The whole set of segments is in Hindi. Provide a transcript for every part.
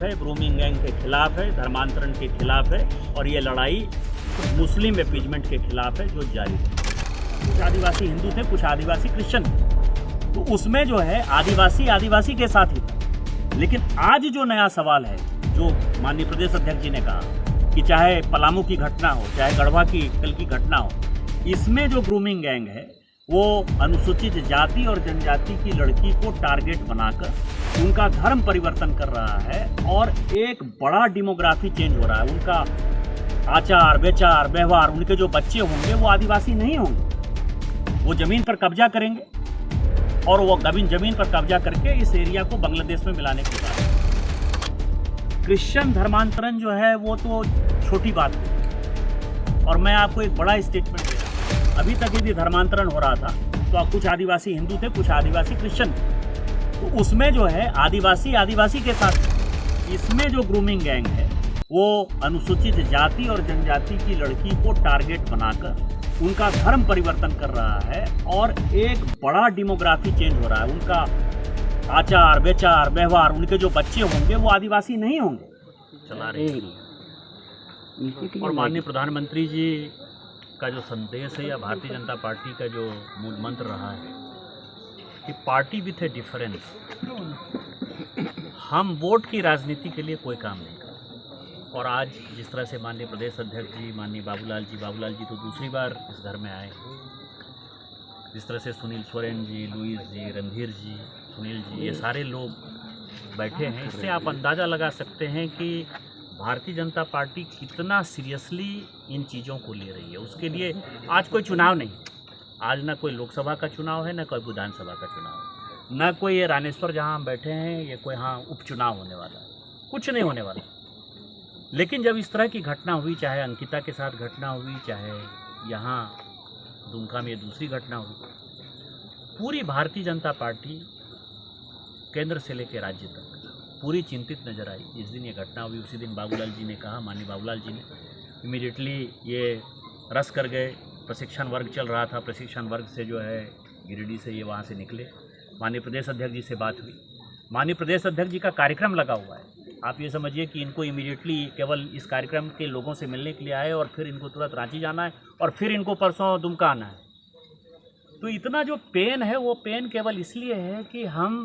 है, ग्रूमिंग गैंग के खिलाफ है, धर्मांतरण के खिलाफ है और ये लड़ाई मुस्लिम एपीजमेंट के खिलाफ है जो जारी है। कुछ आदिवासी हिंदू थे, कुछ आदिवासी क्रिश्चियन थे, तो उसमें जो है आदिवासी के साथ ही था। लेकिन आज जो नया सवाल है, जो माननीय प्रदेश अध्यक्ष जी ने कहा कि चाहे पलामू की घटना हो, चाहे गढ़वा की कल की घटना हो, इसमें जो ग्रूमिंग गैंग है वो अनुसूचित जाति और जनजाति की लड़की को टारगेट बनाकर उनका धर्म परिवर्तन कर रहा है और एक बड़ा डेमोग्राफी चेंज हो रहा है। उनका आचार विचार व्यवहार, उनके जो बच्चे होंगे वो आदिवासी नहीं होंगे, वो जमीन पर कब्जा करेंगे और वो जमीन पर कब्जा करके इस एरिया को बांग्लादेश में मिलाने की बात है। क्रिश्चियन धर्मांतरण जो है वो तो छोटी बात है और मैं आपको एक बड़ा स्टेटमेंट दे रहा हूँ। अभी तक यदि धर्मांतरण हो रहा था तो कुछ आदिवासी हिंदू थे, कुछ आदिवासी क्रिश्चियन थे, तो उसमें जो है आदिवासी के साथ। इसमें जो ग्रूमिंग गैंग है वो अनुसूचित जाति और जनजाति की लड़की को टारगेट बनाकर उनका धर्म परिवर्तन कर रहा है और एक बड़ा डेमोग्राफी चेंज हो रहा है। उनका आचार विचार व्यवहार, उनके जो बच्चे होंगे वो आदिवासी नहीं होंगे चला रहे हैं। और माननीय प्रधानमंत्री जी का जो संदेश है या भारतीय जनता पार्टी का जो मूल मंत्र रहा है कि पार्टी विथ ए डिफरेंस, हम वोट की राजनीति के लिए कोई काम नहीं करते। और आज जिस तरह से माननीय प्रदेश अध्यक्ष जी, माननीय बाबूलाल जी तो दूसरी बार इस घर में आए, जिस तरह से सुनील सोरेन जी, लुईस जी, रणधीर जी, सुनील जी, ये सारे लोग बैठे हैं, इससे आप अंदाज़ा लगा सकते हैं कि भारतीय जनता पार्टी कितना सीरियसली इन चीज़ों को ले रही है। उसके लिए आज कोई चुनाव नहीं, आज ना कोई लोकसभा का चुनाव है, ना कोई विधानसभा का चुनाव है, ना कोई ये रानेश्वर जहाँ हम बैठे हैं ये कोई यहाँ उपचुनाव होने वाला है, कुछ नहीं होने वाला। लेकिन जब इस तरह की घटना हुई, चाहे अंकिता के साथ घटना हुई, चाहे यहाँ दुमका में दूसरी घटना हुई, पूरी भारतीय जनता पार्टी केंद्र से लेकर राज्य तक पूरी चिंतित नजर आई। जिस दिन ये घटना हुई उसी दिन बाबूलाल जी ने कहा, माननीय बाबूलाल जी ने इमीडिएटली ये रस कर गए। प्रशिक्षण वर्ग चल रहा था, प्रशिक्षण वर्ग से जो है गिरिडीह से ये वहाँ से निकले, माननीय प्रदेश अध्यक्ष जी से बात हुई, माननीय प्रदेश अध्यक्ष जी का कार्यक्रम लगा हुआ है। आप ये समझिए कि इनको इमीडिएटली केवल इस कार्यक्रम के लोगों से मिलने के लिए आए और फिर इनको तुरंत रांची जाना है और फिर इनको परसों दुमका आना है। तो इतना जो पेन है वो पेन केवल इसलिए है कि हम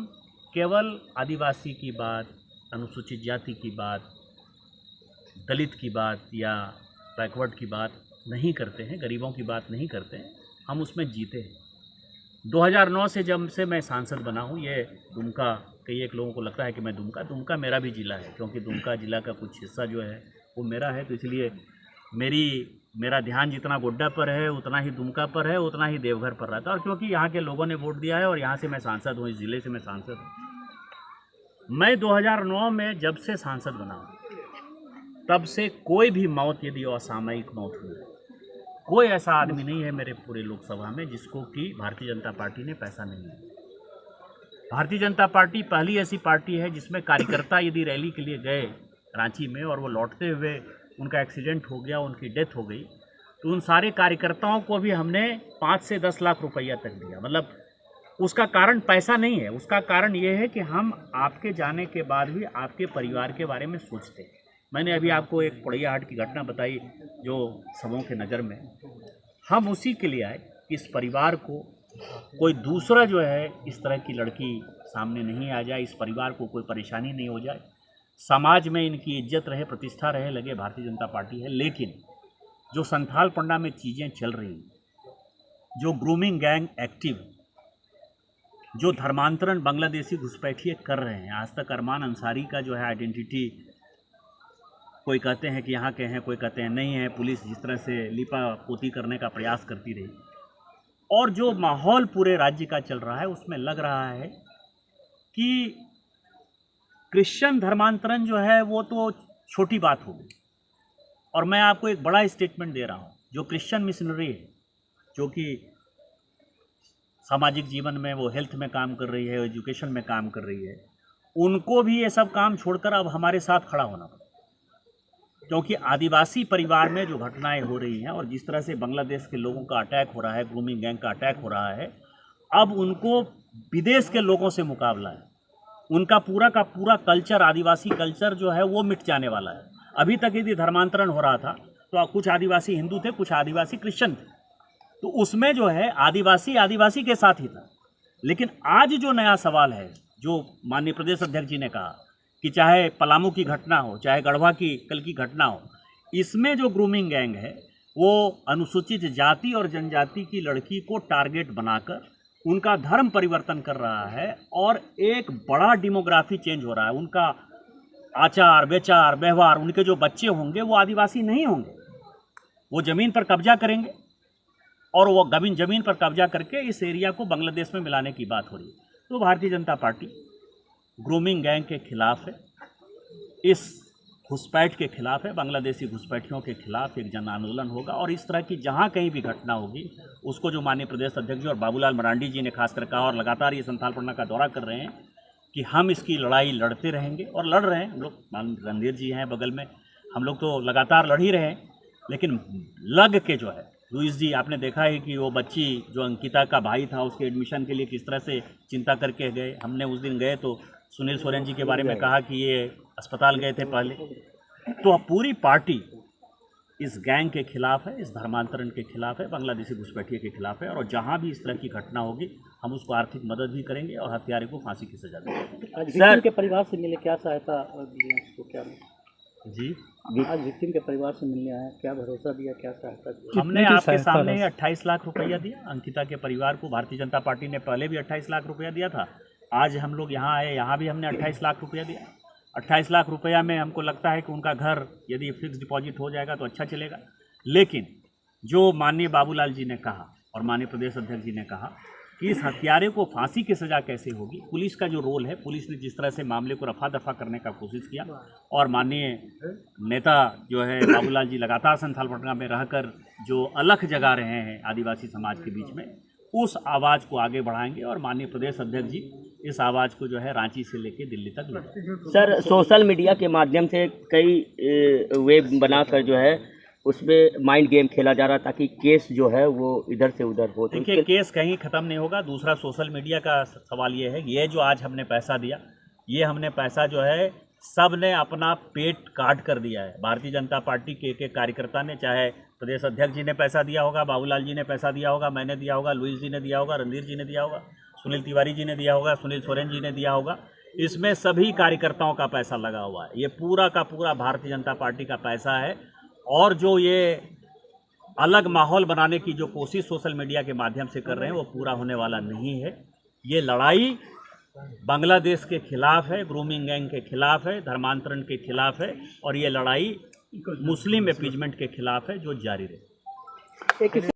केवल आदिवासी की बात, अनुसूचित जाति की बात, दलित की बात या बैकवर्ड की बात नहीं करते हैं, गरीबों की बात नहीं करते हैं, हम उसमें जीते हैं। 2009 से जब से मैं सांसद बना हूँ, ये दुमका, कई एक लोगों को लगता है कि मैं दुमका मेरा भी ज़िला है, क्योंकि दुमका ज़िला का कुछ हिस्सा जो है वो मेरा है, तो इसलिए मेरा ध्यान जितना गोड्डा पर है उतना ही दुमका पर है, उतना ही देवघर पर रहता है। और क्योंकि यहाँ के लोगों ने वोट दिया है और यहाँ से मैं सांसद हूँ, इस ज़िले से मैं सांसद हूँ। मैं 2009 में जब से सांसद बना हूँ तब से कोई भी मौत, यदि असामयिक मौत हुई, कोई ऐसा आदमी नहीं है मेरे पूरे लोकसभा में जिसको कि भारतीय जनता पार्टी ने पैसा नहीं दिया। भारतीय जनता पार्टी पहली ऐसी पार्टी है जिसमें कार्यकर्ता यदि रैली के लिए गए रांची में और वो लौटते हुए उनका एक्सीडेंट हो गया, उनकी डेथ हो गई, तो उन सारे कार्यकर्ताओं को भी हमने 5 से 10 लाख रुपया तक दिया। मतलब उसका कारण पैसा नहीं है, उसका कारण ये है कि हम आपके जाने के बाद भी आपके परिवार के बारे में सोचते हैं। मैंने अभी आपको एक पोड़ैयाहाट की घटना बताई जो सबों के नज़र में, हम उसी के लिए आए कि इस परिवार को कोई दूसरा जो है इस तरह की लड़की सामने नहीं आ जाए, इस परिवार को कोई परेशानी नहीं हो जाए, समाज में इनकी इज्जत रहे, प्रतिष्ठा रहे, लगे भारतीय जनता पार्टी है। लेकिन जो संथाल पंडा में चीज़ें चल रही, जो ग्रूमिंग गैंग एक्टिव, जो धर्मांतरण बांग्लादेशी घुसपैठिए कर रहे हैं, आज तक अरमान अंसारी का जो है आइडेंटिटी कोई कहते हैं कि यहाँ के हैं, कोई कहते हैं नहीं है, पुलिस जिस तरह से लिपा पोती करने का प्रयास करती रही और जो माहौल पूरे राज्य का चल रहा है उसमें लग रहा है कि क्रिश्चियन धर्मांतरण जो है वो तो छोटी बात होगी। और मैं आपको एक बड़ा स्टेटमेंट दे रहा हूँ, जो क्रिश्चियन मिशनरी है, जो कि सामाजिक जीवन में वो हेल्थ में काम कर रही है, एजुकेशन में काम कर रही है, उनको भी ये सब काम छोड़कर अब हमारे साथ खड़ा होना पड़ा। क्योंकि आदिवासी परिवार में जो घटनाएं हो रही हैं और जिस तरह से बांग्लादेश के लोगों का अटैक हो रहा है, ग्रूमिंग गैंग का अटैक हो रहा है, अब उनको विदेश के लोगों से मुकाबला है। उनका पूरा का पूरा कल्चर, आदिवासी कल्चर जो है वो मिट जाने वाला है। अभी तक यदि धर्मांतरण हो रहा था तो कुछ आदिवासी हिंदू थे, कुछ आदिवासी क्रिश्चियन थे, तो उसमें जो है आदिवासी आदिवासी के साथ ही था। लेकिन आज जो नया सवाल है, जो माननीय प्रदेश अध्यक्ष जी ने कहा कि चाहे पलामू की घटना हो, चाहे गढ़वा की कल की घटना हो, इसमें जो ग्रूमिंग गैंग है वो अनुसूचित जाति और जनजाति की लड़की को टारगेट बनाकर उनका धर्म परिवर्तन कर रहा है और एक बड़ा डेमोग्राफी चेंज हो रहा है। उनका आचार विचार व्यवहार, उनके जो बच्चे होंगे वो आदिवासी नहीं होंगे, वो ज़मीन पर कब्जा करेंगे और वो ज़मीन पर कब्जा करके इस एरिया को बांग्लादेश में मिलाने की बात हो रही है। तो Bharatiya Janata party grooming gang के खिलाफ है, इस घुसपैठ के खिलाफ है, बांग्लादेशी घुसपैठियों के खिलाफ एक जन आंदोलन होगा। और इस तरह की जहाँ कहीं भी घटना होगी उसको जो माननीय प्रदेश अध्यक्ष जी और बाबूलाल मरांडी जी ने खासकर कहा, और लगातार ये संथाल परगना का दौरा कर रहे हैं कि हम इसकी लड़ाई लड़ते रहेंगे और लड़ रहे हैं। हम लोग, रणधीर जी हैं बगल में, हम लोग तो लगातार लड़ ही रहे हैं। लेकिन लग के जो है, लुइस जी आपने देखा है कि वो बच्ची जो अंकिता का भाई था उसके एडमिशन के लिए किस तरह से चिंता करके गए। हमने उस दिन गए तो सुनील सोरेन जी के बारे में कहा कि ये अस्पताल गए थे पहले। तो अब पूरी पार्टी इस गैंग के खिलाफ है, इस धर्मांतरण के खिलाफ है, बांग्लादेशी घुसपैठिए के खिलाफ है। और जहां भी इस तरह की घटना होगी हम उसको आर्थिक मदद भी करेंगे और हत्यारे को फांसी की सजा देंगे। सर के परिवार से मिले, क्या सहायता दी उसको, क्या जी आज विक्टिम के परिवार से मिलने आए, क्या भरोसा दिया, क्या सहायता दी? हमने आपके सामने 28 लाख रुपया दिया अंकिता के परिवार को। भारतीय जनता पार्टी ने पहले भी 28 लाख रुपया दिया था। आज हम लोग यहाँ आए, यहाँ भी हमने 28 लाख रुपया दिया। 28 लाख रुपया में हमको लगता है कि उनका घर यदि फिक्स डिपॉजिट हो जाएगा तो अच्छा चलेगा। लेकिन जो माननीय बाबूलाल जी ने कहा और माननीय प्रदेश अध्यक्ष जी ने कहा कि इस हत्यारे को फांसी की सज़ा कैसे होगी, पुलिस का जो रोल है, पुलिस ने जिस तरह से मामले को रफा दफा करने का कोशिश किया, और माननीय नेता जो है बाबूलाल जी लगातार संथाल परगना में रहकर जो अलख जगा रहे हैं आदिवासी समाज के बीच में, उस आवाज़ को आगे बढ़ाएंगे और माननीय प्रदेश अध्यक्ष जी इस आवाज़ को जो है रांची से लेकर दिल्ली तक ले जाएंगे। सर, सोशल मीडिया के माध्यम से कई वेब बनाकर जो है उसमें माइंड गेम खेला जा रहा ताकि केस जो है वो इधर से उधर हो। देखिए, केस कहीं ख़त्म नहीं होगा। दूसरा, सोशल मीडिया का सवाल ये है, ये जो आज हमने पैसा दिया, ये हमने पैसा जो है सब ने अपना पेट काट कर दिया है। भारतीय जनता पार्टी के एक कार्यकर्ता ने, चाहे प्रदेश अध्यक्ष जी ने पैसा दिया होगा, बाबूलाल जी ने पैसा दिया होगा, मैंने दिया होगा, लुइस जी ने दिया होगा, रणधीर जी ने दिया होगा, सुनील तिवारी जी ने दिया होगा, सुनील सोरेन जी ने दिया होगा। इसमें सभी कार्यकर्ताओं का पैसा लगा हुआ है। ये पूरा का पूरा भारतीय जनता पार्टी का पैसा है। और जो ये अलग माहौल बनाने की जो कोशिश सोशल मीडिया के माध्यम से कर रहे हैं वो पूरा होने वाला नहीं है। ये लड़ाई बांग्लादेश के खिलाफ है, ग्रूमिंग गैंग के खिलाफ है, धर्मांतरण के खिलाफ है, और ये लड़ाई मुस्लिम अपीजमेंट के खिलाफ है जो जारी रहे।